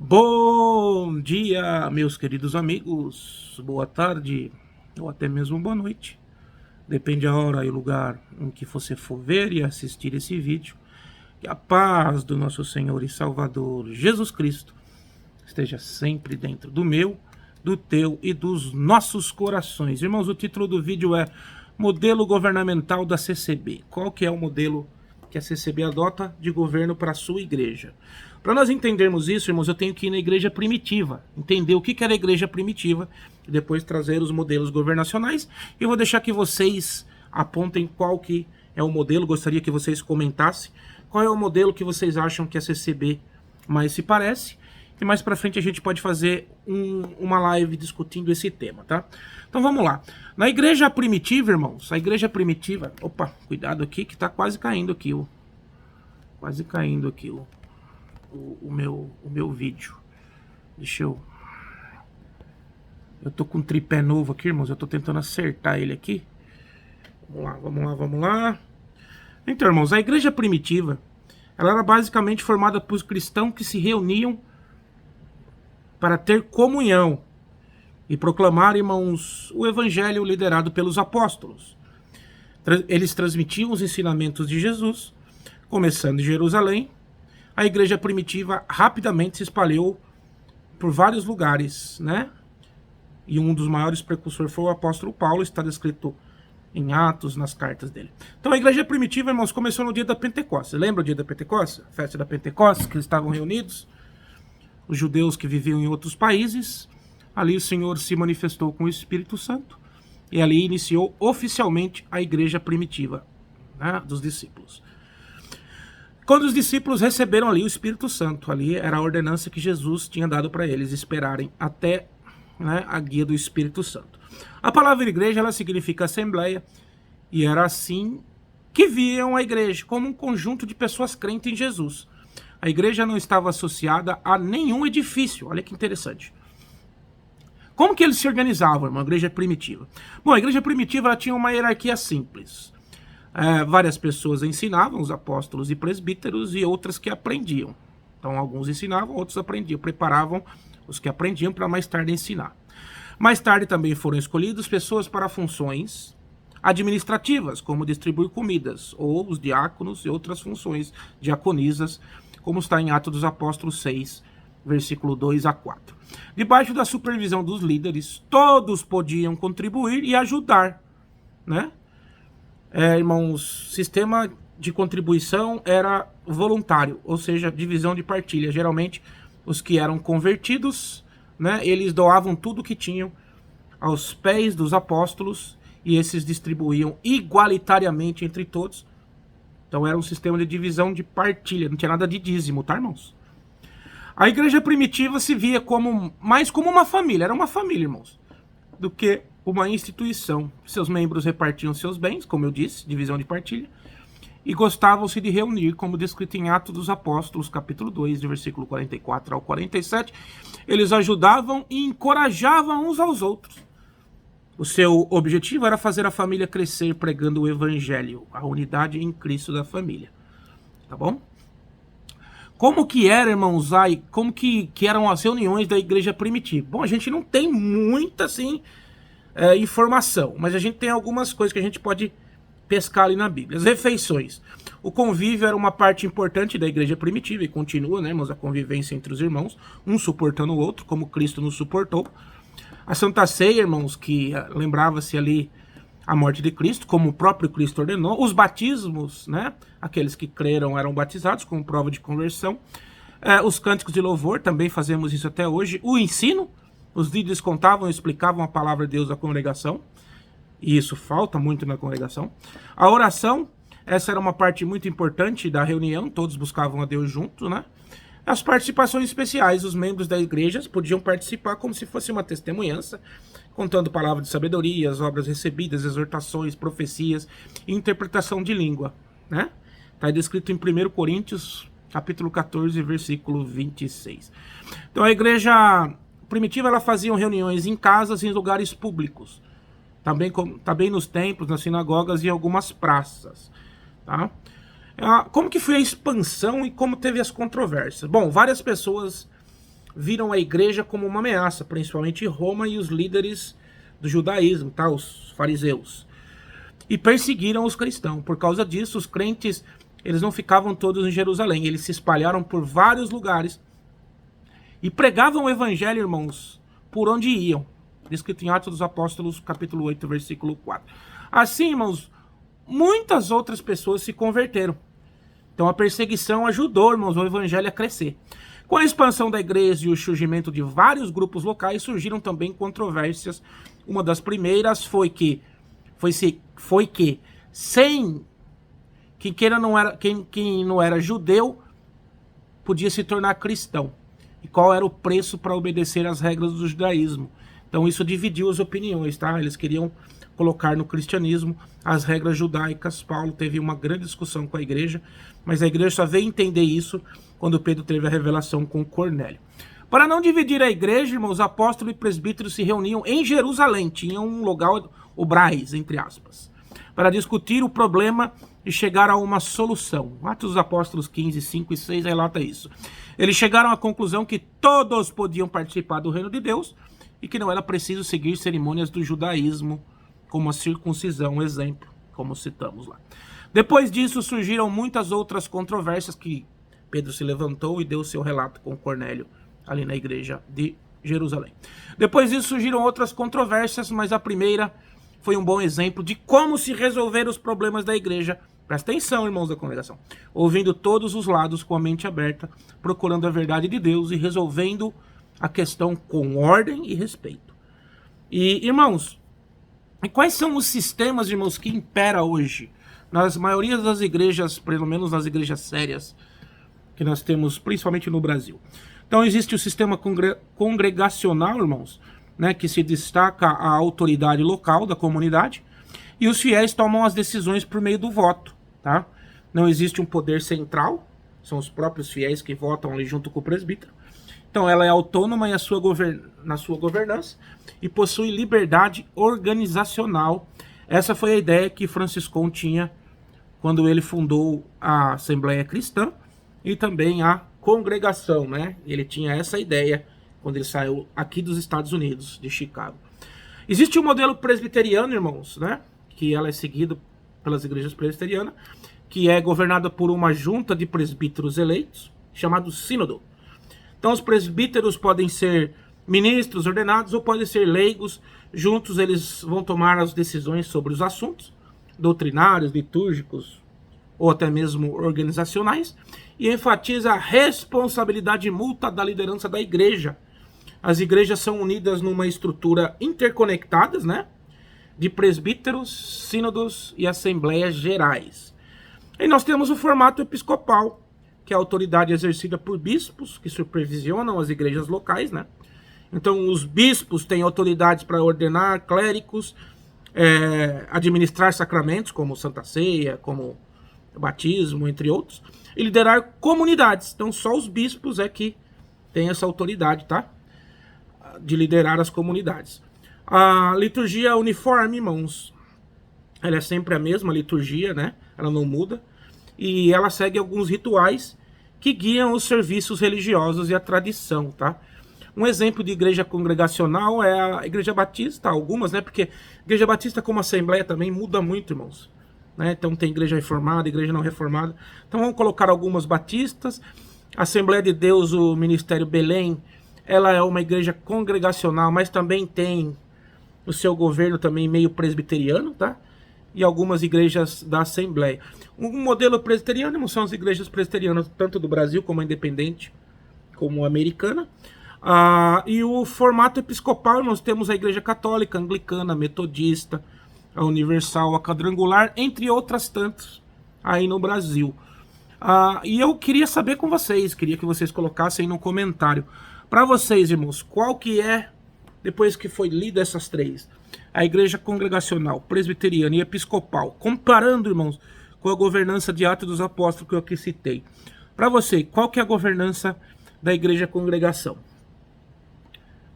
Bom dia, meus queridos amigos, boa tarde ou até mesmo boa noite. Depende a hora e o lugar em que você for ver e assistir esse vídeo. Que a paz do nosso Senhor e Salvador Jesus Cristo esteja sempre dentro do meu, do teu e dos nossos corações. Irmãos, o título do vídeo é Modelo Governamental da CCB. Qual que é o modelo que a CCB adota de governo para a sua igreja? Para nós entendermos isso, irmãos, eu tenho que ir na igreja primitiva, entender o que era a igreja primitiva, e depois trazer os modelos governacionais. E eu vou deixar que vocês apontem qual que é o modelo, gostaria que vocês comentassem qual é o modelo que vocês acham que a CCB mais se parece. E mais pra frente a gente pode fazer uma live discutindo esse tema, tá? Então vamos lá. Na igreja primitiva, irmãos, a igreja primitiva... Opa, cuidado aqui que tá quase caindo aqui, ó. Quase caindo aqui, ó. O meu vídeo. Deixa eu... Eu tô com um tripé novo aqui, irmãos. Eu tô tentando acertar ele aqui. Vamos lá, vamos lá, vamos lá. Então, irmãos, a igreja primitiva, ela era basicamente formada por cristãos que se reuniam para ter comunhão e proclamar, irmãos, o evangelho liderado pelos apóstolos. Eles transmitiam os ensinamentos de Jesus, começando em Jerusalém. A igreja primitiva rapidamente se espalhou por vários lugares, né? E um dos maiores precursores foi o apóstolo Paulo, está descrito em Atos, nas cartas dele. Então a igreja primitiva, irmãos, começou no dia da Pentecostes. Lembra o dia da Pentecostes? A festa da Pentecostes, que eles estavam reunidos, os judeus que viviam em outros países. Ali o Senhor se manifestou com o Espírito Santo e ali iniciou oficialmente a igreja primitiva, né, dos discípulos. Quando os discípulos receberam ali o Espírito Santo, ali era a ordenança que Jesus tinha dado para eles esperarem até, né, a guia do Espírito Santo. A palavra igreja, ela significa assembleia, e era assim que viam a igreja, como um conjunto de pessoas crentes em Jesus. A igreja não estava associada a nenhum edifício. Olha que interessante. Como que eles se organizavam, irmão, a igreja primitiva? Bom, a igreja primitiva ela tinha uma hierarquia simples. Várias pessoas ensinavam, os apóstolos e presbíteros, e outras que aprendiam. Então, alguns ensinavam, outros aprendiam, preparavam os que aprendiam para mais tarde ensinar. Mais tarde também foram escolhidas pessoas para funções administrativas, como distribuir comidas, ou os diáconos e outras funções diaconisas, como está em Atos dos Apóstolos 6, versículo 2 a 4. Debaixo da supervisão dos líderes, todos podiam contribuir e ajudar, né? Irmãos, sistema de contribuição era voluntário, ou seja, divisão de partilha. Geralmente, os que eram convertidos, né, eles doavam tudo o que tinham aos pés dos apóstolos e esses distribuíam igualitariamente entre todos. Então era um sistema de divisão de partilha, não tinha nada de dízimo, tá, irmãos? A igreja primitiva se via mais como uma família, era uma família, irmãos, do que uma instituição. Seus membros repartiam seus bens, como eu disse, divisão de partilha, e gostavam-se de reunir, como descrito em Atos dos Apóstolos, capítulo 2, de versículo 44 ao 47. Eles ajudavam e encorajavam uns aos outros. O seu objetivo era fazer a família crescer pregando o evangelho, a unidade em Cristo da família. Tá bom? Como que era, irmãos, como que eram as reuniões da igreja primitiva? Bom, a gente não tem muita, assim, informação, mas a gente tem algumas coisas que a gente pode pescar ali na Bíblia. As refeições. O convívio era uma parte importante da igreja primitiva e continua, né, irmãos, a convivência entre os irmãos, um suportando o outro, como Cristo nos suportou. A Santa Ceia, irmãos, que lembrava-se ali a morte de Cristo, como o próprio Cristo ordenou. Os batismos, né, aqueles que creram eram batizados como prova de conversão. Os cânticos de louvor, também fazemos isso até hoje. O ensino, os líderes contavam e explicavam a palavra de Deus à congregação. E isso falta muito na congregação. A oração, essa era uma parte muito importante da reunião, todos buscavam a Deus juntos, né? As participações especiais, os membros da igreja podiam participar como se fosse uma testemunhança, contando palavras de sabedoria, as obras recebidas, exortações, profecias e interpretação de língua, né? Está descrito em 1 Coríntios, capítulo 14, versículo 26. Então a igreja primitiva, ela fazia reuniões em casas e em lugares públicos. Também nos templos, nas sinagogas e em algumas praças, tá? Como que foi a expansão e como teve as controvérsias? Bom, várias pessoas viram a igreja como uma ameaça, principalmente Roma e os líderes do judaísmo, tá? Os fariseus. E perseguiram os cristãos. Por causa disso, os crentes, eles não ficavam todos em Jerusalém, eles se espalharam por vários lugares e pregavam o evangelho, irmãos, por onde iam. Descrito em Atos dos Apóstolos, capítulo 8, versículo 4. Assim, irmãos, muitas outras pessoas se converteram. Então a perseguição ajudou, irmãos, o evangelho a crescer. Com a expansão da igreja e o surgimento de vários grupos locais, surgiram também controvérsias. Uma das primeiras foi que quem não era judeu podia se tornar cristão. E qual era o preço para obedecer às regras do judaísmo. Então isso dividiu as opiniões, tá? Eles queriam colocar no cristianismo as regras judaicas. Paulo teve uma grande discussão com a igreja, mas a igreja só veio entender isso quando Pedro teve a revelação com Cornélio. Para não dividir a igreja, irmãos, apóstolos e presbíteros se reuniam em Jerusalém, tinham um lugar, o Brais, entre aspas, para discutir o problema e chegar a uma solução. Atos dos Apóstolos 15, 5 e 6 relata isso. Eles chegaram à conclusão que todos podiam participar do reino de Deus e que não era preciso seguir cerimônias do judaísmo, como a circuncisão, um exemplo, como citamos lá. Depois disso surgiram muitas outras controvérsias que Pedro se levantou e deu seu relato com Cornélio ali na igreja de Jerusalém. Depois disso surgiram outras controvérsias, mas a primeira foi um bom exemplo de como se resolver os problemas da igreja. Presta atenção, irmãos da congregação. Ouvindo todos os lados com a mente aberta, procurando a verdade de Deus e resolvendo a questão com ordem e respeito. E, irmãos, quais são os sistemas, irmãos, que impera hoje? Nas maioria das igrejas, pelo menos nas igrejas sérias, que nós temos principalmente no Brasil. Então existe o sistema congregacional, irmãos, né, que se destaca a autoridade local da comunidade, e os fiéis tomam as decisões por meio do voto, tá? Não existe um poder central, são os próprios fiéis que votam ali junto com o presbítero. Então ela é autônoma na sua governança e possui liberdade organizacional. Essa foi a ideia que Franciscão tinha quando ele fundou a Assembleia Cristã e também a congregação, né? Ele tinha essa ideia quando ele saiu aqui dos Estados Unidos, de Chicago. Existe o modelo presbiteriano, irmãos, né? Que ela é seguida pelas igrejas presbiterianas, que é governada por uma junta de presbíteros eleitos, chamado sínodo. Então os presbíteros podem ser ministros ordenados ou podem ser leigos. Juntos eles vão tomar as decisões sobre os assuntos doutrinários, litúrgicos ou até mesmo organizacionais, e enfatiza a responsabilidade mútua da liderança da igreja. As igrejas são unidas numa estrutura interconectadas, né? De presbíteros, sínodos e assembleias gerais. E nós temos o formato episcopal, que é a autoridade exercida por bispos, que supervisionam as igrejas locais, né? Então os bispos têm autoridades para ordenar clérigos, administrar sacramentos, como Santa Ceia, como batismo, entre outros, e liderar comunidades. Então só os bispos é que têm essa autoridade, tá? De liderar as comunidades. A liturgia uniforme, irmãos, ela é sempre a mesma liturgia, né? Ela não muda. E ela segue alguns rituais que guiam os serviços religiosos e a tradição, tá? Um exemplo de igreja congregacional é a Igreja Batista, algumas, né? Porque a Igreja Batista, como Assembleia, também muda muito, irmãos. Né? Então tem igreja reformada, igreja não reformada. Então vamos colocar algumas batistas. A Assembleia de Deus, o Ministério Belém, ela é uma igreja congregacional, mas também tem o seu governo também meio presbiteriano, tá? E algumas igrejas da Assembleia. Um modelo presbiteriano são as igrejas presbiterianas, tanto do Brasil como a independente, como a americana. E o formato episcopal, nós temos a Igreja Católica, Anglicana, Metodista, a Universal, a Quadrangular, entre outras tantas aí no Brasil. E eu queria saber com vocês, queria que vocês colocassem no comentário. Para vocês, irmãos, qual que é, depois que foi lida essas três, a igreja congregacional, presbiteriana e episcopal, comparando, irmãos, com a governança de Atos dos Apóstolos que eu aqui citei. Para você, qual que é a governança da igreja congregação?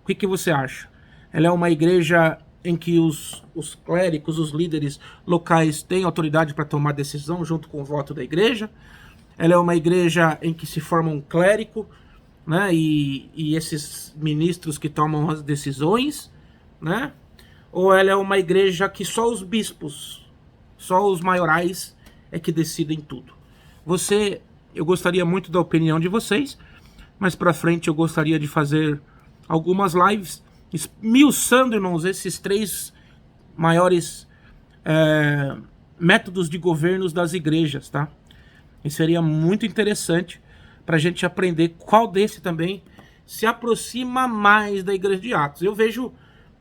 O que você acha? Ela é uma igreja em que os clérigos, os líderes locais têm autoridade para tomar decisão junto com o voto da igreja? Ela é uma igreja em que se forma um clérigo né? E esses ministros que tomam as decisões, né? Ou ela é uma igreja que só os bispos, só os maiorais é que decidem tudo? Eu gostaria muito da opinião de vocês, mas para frente eu gostaria de fazer algumas lives esmiuçando, irmãos, esses 3 maiores métodos de governos das igrejas, tá? E seria muito interessante para a gente aprender qual desse também se aproxima mais da igreja de Atos. Eu vejo,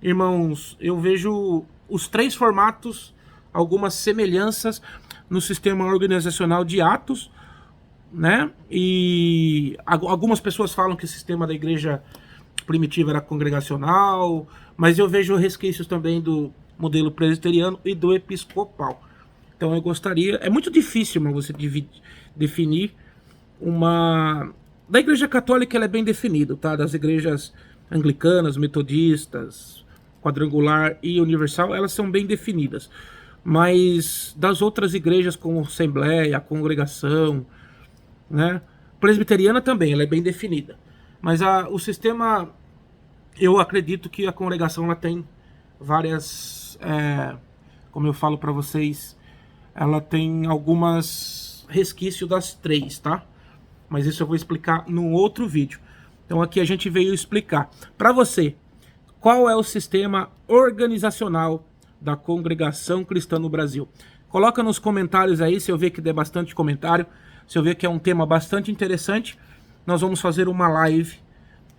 irmãos, os 3 formatos, algumas semelhanças no sistema organizacional de Atos, né? E algumas pessoas falam que o sistema da igreja primitiva era congregacional, mas eu vejo resquícios também do modelo presbiteriano e do episcopal. Então eu gostaria... É muito difícil, irmão, você definir uma... Da igreja católica ela é bem definida, tá? Das igrejas anglicanas, metodistas, quadrangular e universal, elas são bem definidas. Mas das outras igrejas como Assembleia, a Congregação, né? Presbiteriana também, ela é bem definida. Mas o sistema, eu acredito que a congregação ela tem várias, como eu falo para vocês, ela tem algumas resquícios das 3, tá? Mas isso eu vou explicar num outro vídeo. Então aqui a gente veio explicar para você qual é o sistema organizacional da congregação cristã no Brasil. Coloca nos comentários aí, se eu ver que der bastante comentário, se eu ver que é um tema bastante interessante, nós vamos fazer uma live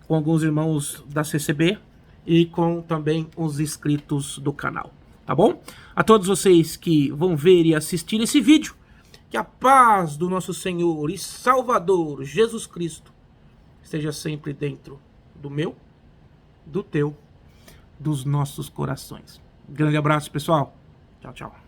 com alguns irmãos da CCB e com também os inscritos do canal, tá bom? A todos vocês que vão ver e assistir esse vídeo, que a paz do nosso Senhor e Salvador Jesus Cristo esteja sempre dentro do meu, do teu, dos nossos corações. Grande abraço, pessoal. Tchau, tchau.